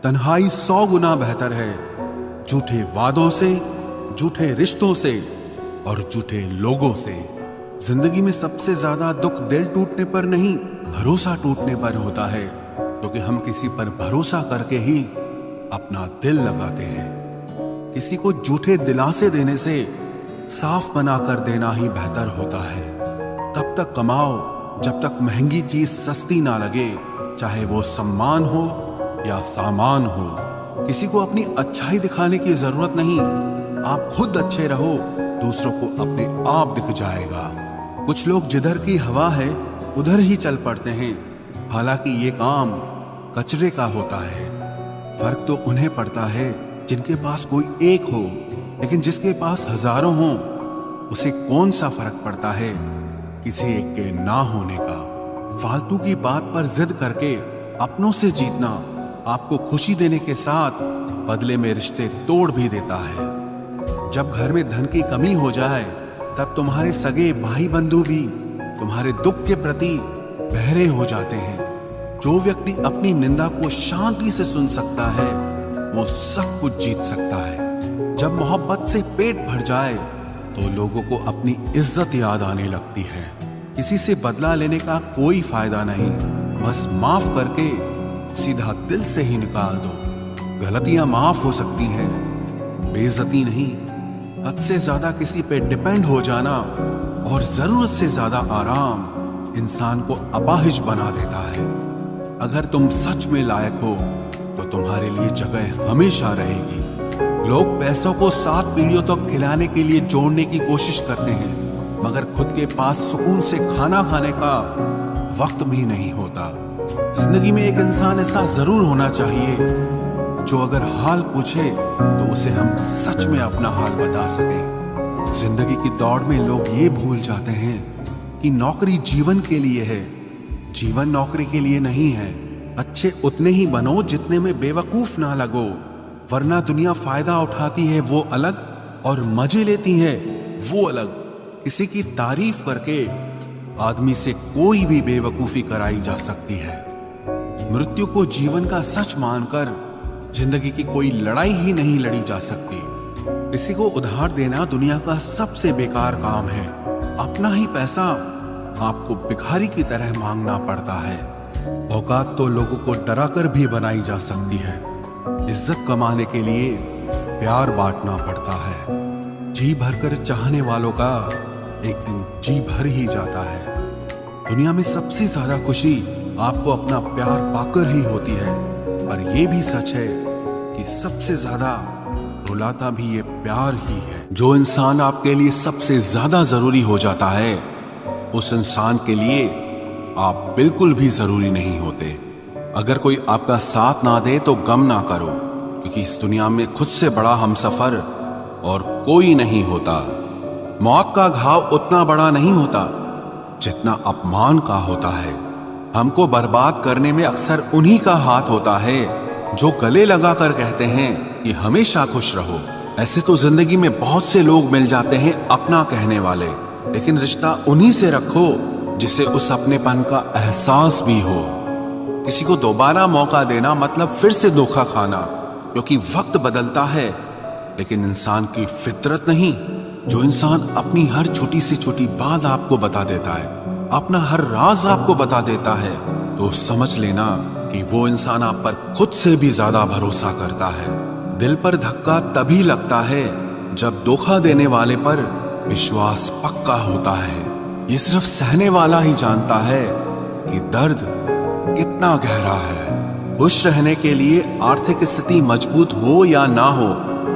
तन्हाई 100 गुना बेहतर है झूठे वादों से, झूठे रिश्तों से और झूठे लोगों से। जिंदगी में सबसे ज्यादा दुख दिल टूटने पर नहीं, भरोसा टूटने पर होता है, क्योंकि हम किसी पर भरोसा करके ही अपना दिल लगाते हैं। किसी को झूठे दिलासे देने से साफ बना कर देना ही बेहतर होता है। तब तक कमाओ जब तक महंगी चीज सस्ती ना लगे, चाहे वो सम्मान हो या सामान हो। किसी को अपनी अच्छाई दिखाने की जरूरत नहीं, आप खुद अच्छे रहो, दूसरों को अपने आप दिख जाएगा। कुछ लोग जिधर की हवा है उधर ही चल पड़ते हैं, हालांकि ये काम कचरे का होता है। फर्क तो उन्हें पड़ता है जिनके पास कोई एक हो, लेकिन जिसके पास हजारों हों उसे कौन सा फर्क पड़ता है किसी एक के ना होने का। फालतू की बात पर जिद करके अपनों से जीतना आपको खुशी देने के साथ बदले में रिश्ते तोड़ भी देता है। जब घर में धन की कमी हो जाए तब तुम्हारे सगे भाई बंधु भी तुम्हारे दुख के प्रति बहरे हो जाते हैं। जो व्यक्ति अपनी निंदा को शांति से सुन सकता है वो सब कुछ जीत सकता है। जब मोहब्बत से पेट भर जाए तो लोगों को अपनी इज्जत याद आने लगती है। किसी से बदला लेने का कोई फायदा नहीं, बस माफ करके सीधा दिल से ही निकाल दो। गलतियां माफ हो सकती हैं, बेइज्जती नहीं। हद से ज्यादा किसी पे डिपेंड हो जाना और जरूरत से ज्यादा आराम इंसान को अपाहिज बना देता है। अगर तुम सच में लायक हो तो तुम्हारे लिए जगह हमेशा रहेगी। लोग पैसों को 7 पीढ़ियों तक खिलाने के लिए जोड़ने की कोशिश करते हैं, मगर खुद के पास सुकून से खाना खाने का वक्त भी नहीं होता। जिंदगी में एक इंसान ऐसा जरूर होना चाहिए जो अगर हाल पूछे तो उसे हम सच में अपना हाल बता सकें। जिंदगी की दौड़ में लोग ये भूल जाते हैं कि नौकरी जीवन के लिए है, जीवन नौकरी के लिए नहीं है। अच्छे उतने ही बनो जितने में बेवकूफ ना लगो, वरना दुनिया फायदा उठाती है वो अलग और मजे लेती है वो अलग। किसी की तारीफ करके आदमी से कोई भी बेवकूफी कराई जा सकती है। मृत्यु को जीवन का सच मानकर जिंदगी की कोई लड़ाई ही नहीं लड़ी जा सकती। किसी को उधार देना दुनिया का सबसे बेकार काम है। अपना ही पैसा आपको भिखारी की तरह मांगना पड़ता है। औकात तो लोगों को डरा कर भी बनाई जा सकती है। इज्जत कमाने के लिए प्यार बांटना पड़ता है। जी भरकर चाहने वालों का एक दिन जी भर ही जाता है। दुनिया में सबसे ज्यादा खुशी आपको अपना प्यार पाकर ही होती है, पर यह भी सच है कि सबसे ज्यादा रुलाता भी ये प्यार ही है। जो इंसान आपके लिए सबसे ज्यादा जरूरी हो जाता है, उस इंसान के लिए आप बिल्कुल भी जरूरी नहीं होते। अगर कोई आपका साथ ना दे तो गम ना करो, क्योंकि इस दुनिया में खुद से बड़ा हमसफर और कोई नहीं होता। मौत का घाव उतना बड़ा नहीं होता जितना अपमान का होता है। हमको बर्बाद करने में अक्सर उन्हीं का हाथ होता है जो गले लगा कर कहते हैं कि हमेशा खुश रहो। ऐसे तो जिंदगी में बहुत से लोग मिल जाते हैं अपना कहने वाले, लेकिन रिश्ता उन्हीं से रखो जिसे उस अपनेपन का एहसास भी हो। किसी को दोबारा मौका देना मतलब फिर से धोखा खाना, क्योंकि वक्त बदलता है लेकिन इंसान की फितरत नहीं। जो इंसान अपनी हर छोटी से छोटी बात आपको बता देता है, अपना हर राज आपको बता देता है, तो समझ लेना कि वो इंसान आप पर खुद से भी ज्यादा भरोसा करता है। दिल पर धक्का तभी लगता है जब धोखा देने वाले पर विश्वास पक्का होता है। ये सिर्फ सहने वाला ही जानता है कि दर्द कितना गहरा है। खुश रहने के लिए आर्थिक स्थिति मजबूत हो या ना हो,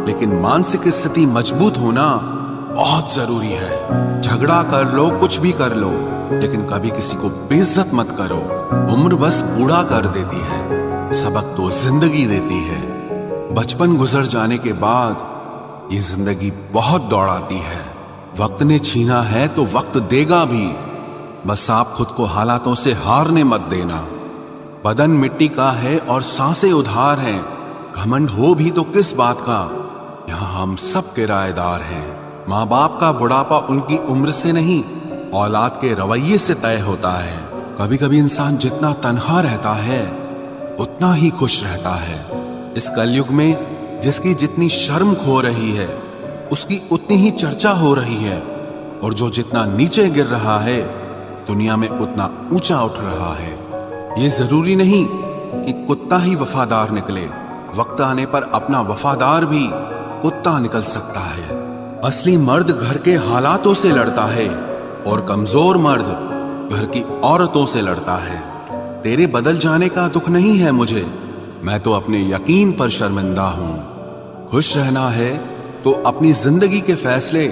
लेकिन मानसिक स्थिति मजबूत होना बहुत जरूरी है। झगड़ा कर लो, कुछ भी कर लो, लेकिन कभी किसी को बेइज्जत मत करो। उम्र बस बूढ़ा कर देती है, सबक तो जिंदगी देती है। बचपन गुजर जाने के बाद ये जिंदगी बहुत दौड़ाती है। वक्त ने छीना है तो वक्त देगा भी, बस आप खुद को हालातों से हारने मत देना। बदन मिट्टी का है और सांसें उधार हैं, घमंड हो भी तो किस बात का, यहाँ हम सब किराएदार हैं। माँ बाप का बुढ़ापा उनकी उम्र से नहीं, औलाद के रवैये से तय होता है। कभी कभी इंसान जितना तन्हा रहता है उतना ही खुश रहता है। इस कलयुग में जिसकी जितनी शर्म खो रही है उसकी उतनी ही चर्चा हो रही है, और जो जितना नीचे गिर रहा है दुनिया में उतना ऊंचा उठ रहा है। ये जरूरी नहीं कि कुत्ता ही वफादार निकले, वक्त आने पर अपना वफादार भी कुत्ता निकल सकता है। असली मर्द घर के हालातों से लड़ता है और कमजोर मर्द घर की औरतों से लड़ता है। तेरे बदल जाने का दुख नहीं है मुझे, मैं तो अपने यकीन पर शर्मिंदा हूं। खुश रहना है तो अपनी जिंदगी के फैसले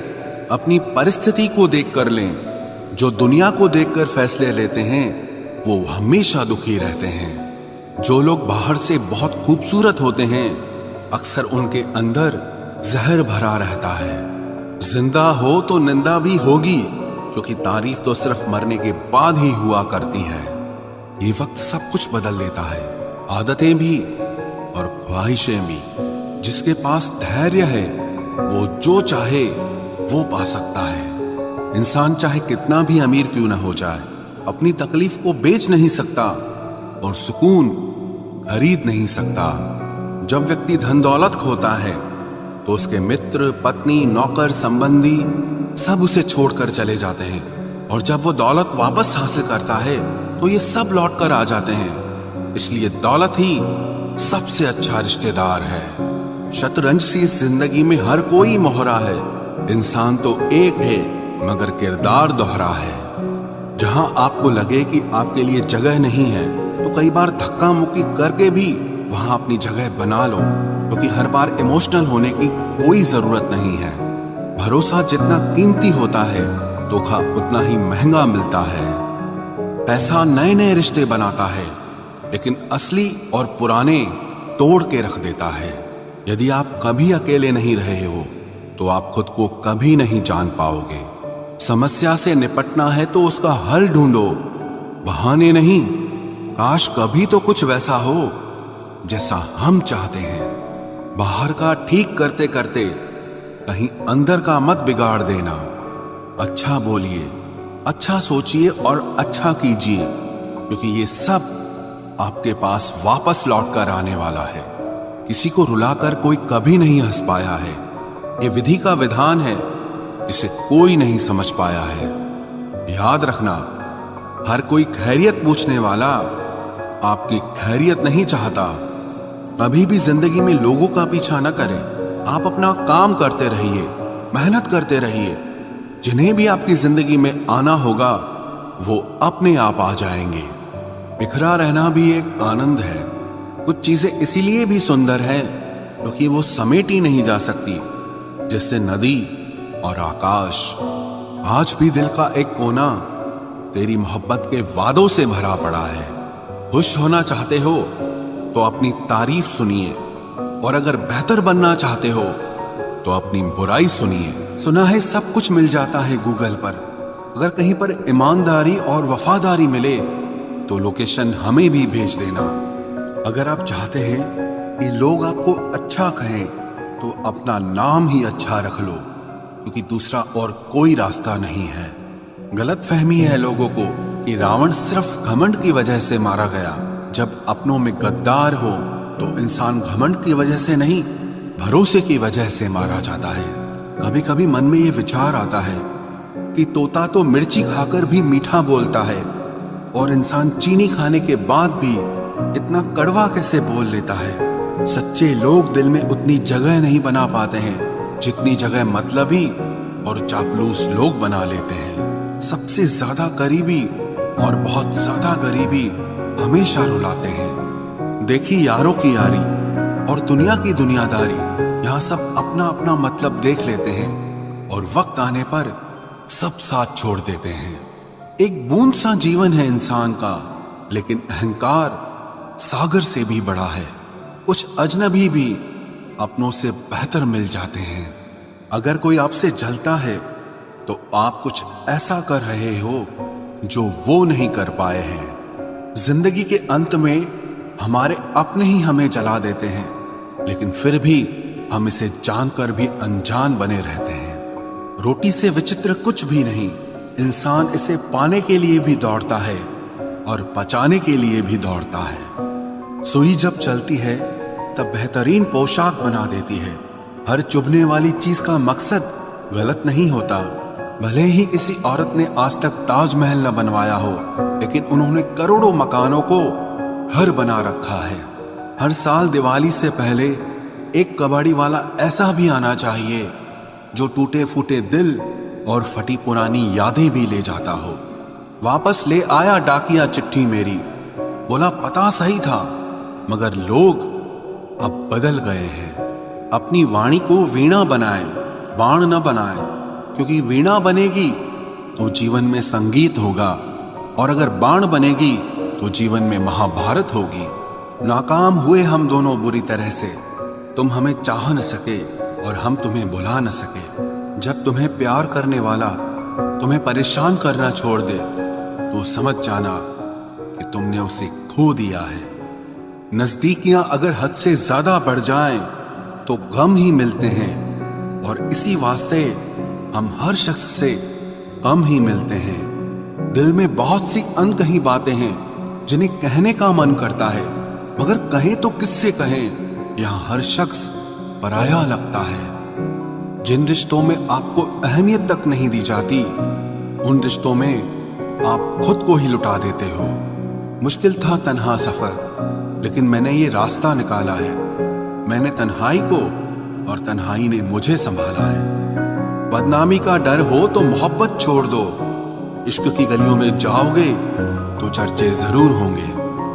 अपनी परिस्थिति को देखकर लें। जो दुनिया को देखकर फैसले लेते हैं वो हमेशा दुखी रहते हैं। जो लोग बाहर से बहुत खूबसूरत होते हैं अक्सर उनके अंदर जहर भरा रहता है। जिंदा हो तो निंदा भी होगी, क्योंकि तारीफ तो सिर्फ मरने के बाद ही हुआ करती है। ये वक्त सब कुछ बदल देता है, आदतें भी और ख्वाहिशें भी। जिसके पास धैर्य है वो जो चाहे वो पा सकता है। इंसान चाहे कितना भी अमीर क्यों ना हो जाए, अपनी तकलीफ को बेच नहीं सकता और सुकून खरीद नहीं सकता। जब व्यक्ति धन दौलत खोता है तो उसके मित्र, पत्नी, नौकर, संबंधी सब उसे छोड़कर चले जाते हैं, और जब वो दौलत वापस हासिल करता है तो ये सब लौट कर आ जाते हैं। इसलिए दौलत ही सबसे अच्छा रिश्तेदार है। शतरंज सी जिंदगी में हर कोई मोहरा है। इंसान तो एक है मगर किरदार दोहरा है। जहां आपको लगे कि आपके लिए जगह नहीं है तो कई बार धक्का मुक्की करके भी वहां अपनी जगह बना लो, क्योंकि हर बार इमोशनल होने की कोई जरूरत नहीं है। भरोसा जितना कीमती होता है धोखा उतना ही महंगा मिलता है। पैसा नए नए रिश्ते बनाता है लेकिन असली और पुराने तोड़ के रख देता है। यदि आप कभी अकेले नहीं रहे हो तो आप खुद को कभी नहीं जान पाओगे। समस्या से निपटना है तो उसका हल ढूंढो, बहाने नहीं। काश कभी तो कुछ वैसा हो जैसा हम चाहते हैं। बाहर का ठीक करते करते कहीं अंदर का मत बिगाड़ देना। अच्छा बोलिए, अच्छा सोचिए और अच्छा कीजिए, क्योंकि ये सब आपके पास वापस लौट कर आने वाला है। किसी को रुलाकर कोई कभी नहीं हंस पाया है। ये विधि का विधान है जिसे कोई नहीं समझ पाया है। याद रखना, हर कोई खैरियत पूछने वाला आपकी खैरियत नहीं चाहता। कभी भी जिंदगी में लोगों का पीछा न करें। आप अपना काम करते रहिए, मेहनत करते रहिए। जिन्हें भी आपकी जिंदगी में आना होगा वो अपने आप आ जाएंगे। बिखरा रहना भी एक आनंद है। कुछ चीजें इसीलिए भी सुंदर हैं क्योंकि वो समेटी नहीं जा सकती, जैसे नदी और आकाश। आज भी दिल का एक कोना तेरी मोहब्बत के वादों से भरा पड़ा है। खुश होना चाहते हो तो अपनी तारीफ सुनिए, और अगर बेहतर बनना चाहते हो तो अपनी बुराई सुनिए। सुना है सब कुछ मिल जाता है गूगल पर। अगर कहीं पर ईमानदारी और वफादारी मिले तो लोकेशन हमें भी भेज देना। अगर आप चाहते हैं कि लोग आपको अच्छा कहें तो अपना नाम ही अच्छा रख लो, क्योंकि दूसरा और कोई रास्ता नहीं है। गलत फहमी है लोगों को कि रावण सिर्फ घमंड की वजह से मारा गया। जब अपनों में गद्दार हो तो इंसान घमंड की वजह से नहीं, भरोसे की वजह से मारा जाता है। कभी कभी मन में ये विचार आता है कि तोता तो मिर्ची खाकर भी मीठा बोलता है, और इंसान चीनी खाने के बाद भी इतना कड़वा कैसे बोल लेता है। सच्चे लोग दिल में उतनी जगह नहीं बना पाते हैं जितनी जगह मतलबी और चापलूस लोग बना लेते हैं। सबसे ज्यादा करीबी और बहुत ज्यादा गरीबी हमेशा रुलाते हैं। देखी यारों की यारी और दुनिया की दुनियादारी, यहाँ सब अपना अपना मतलब देख लेते हैं और वक्त आने पर सब साथ छोड़ देते हैं। एक बूंद सा जीवन है इंसान का, लेकिन अहंकार सागर से भी बड़ा है। कुछ अजनबी भी अपनों से बेहतर मिल जाते हैं। अगर कोई आपसे जलता है तो आप कुछ ऐसा कर रहे हो जो वो नहीं कर पाए हैं। जिंदगी के अंत में हमारे अपने ही हमें जला देते हैं, लेकिन फिर भी हम इसे जानकर भी अनजान बने रहते हैं। रोटी से विचित्र कुछ भी नहीं। इंसान इसे पाने के लिए भी दौड़ता है और पचाने के लिए भी दौड़ता है। सुई जब चलती है तब बेहतरीन पोशाक बना देती है। हर चुभने वाली चीज का मकसद गलत नहीं होता। भले ही किसी औरत ने आज तक ताजमहल न बनवाया हो, लेकिन उन्होंने करोड़ों मकानों को घर बना रखा है। हर साल दिवाली से पहले एक कबाड़ी वाला ऐसा भी आना चाहिए जो टूटे फूटे दिल और फटी पुरानी यादें भी ले जाता हो। वापस ले आया डाकिया चिट्ठी मेरी, बोला पता सही था मगर लोग अब बदल गए हैं। अपनी वाणी को वीणा बनाएं, बाण न बनाएं, क्योंकि वीणा बनेगी तो जीवन में संगीत होगा, और अगर बाण बनेगी तो जीवन में महाभारत होगी। नाकाम हुए हम दोनों बुरी तरह से, तुम हमें चाह न सके और हम तुम्हें बुला न सके। जब तुम्हें प्यार करने वाला तुम्हें परेशान करना छोड़ दे तो समझ जाना कि तुमने उसे खो दिया है। नजदीकियां अगर हद से ज्यादा बढ़ जाएं तो गम ही मिलते हैं, और इसी वास्ते हम हर शख्स से कम ही मिलते हैं। दिल में बहुत सी अनकही बातें हैं जिन्हें कहने का मन करता है, मगर कहें तो किससे कहें, यहाँ हर शख्स पराया लगता है। जिन रिश्तों में आपको अहमियत तक नहीं दी जाती, उन रिश्तों में आप खुद को ही लुटा देते हो। मुश्किल था तन्हा सफर, लेकिन मैंने ये रास्ता निकाला है। मैंने तन्हाई को और तन्हाई ने मुझे संभाला है। बदनामी का डर हो तो मोहब्बत छोड़ दो। इश्क की गलियों में जाओगे तो चर्चे जरूर होंगे।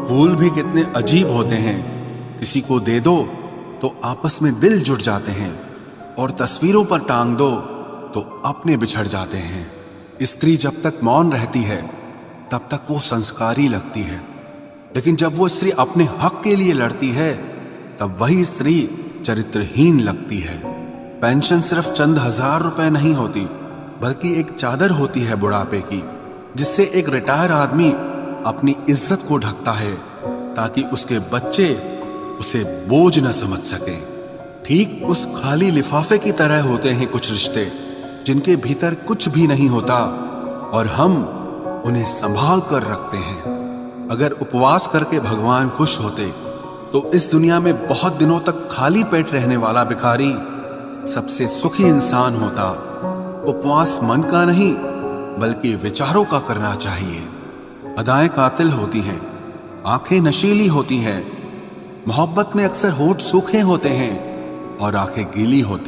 फूल भी कितने अजीब होते हैं, किसी को दे दो तो आपस में दिल जुड़ जाते हैं, और तस्वीरों पर टांग दो तो अपने बिछड़ जाते हैं। स्त्री जब तक मौन रहती है तब तक वो संस्कारी लगती है, लेकिन जब वो स्त्री अपने हक के लिए लड़ती है तब वही स्त्री चरित्रहीन लगती है। पेंशन सिर्फ चंद हजार रुपए नहीं होती, बल्कि एक चादर होती है बुढ़ापे की, जिससे एक रिटायर आदमी अपनी इज्जत को ढकता है ताकि उसके बच्चे उसे बोझ न समझ सकें। ठीक उस खाली लिफाफे की तरह होते हैं कुछ रिश्ते जिनके भीतर कुछ भी नहीं होता और हम उन्हें संभाल कर रखते हैं। अगर उपवास करके भगवान खुश होते तो इस दुनिया में बहुत दिनों तक खाली पेट रहने वाला भिखारी सबसे सुखी इंसान होता। उपवास मन का नहीं बल्कि विचारों का करना चाहिए। अदाएं कातिल होती हैं, आंखें नशीली होती हैं, मोहब्बत में अक्सर होठ सूखे होते हैं और आंखें गीली होती हैं।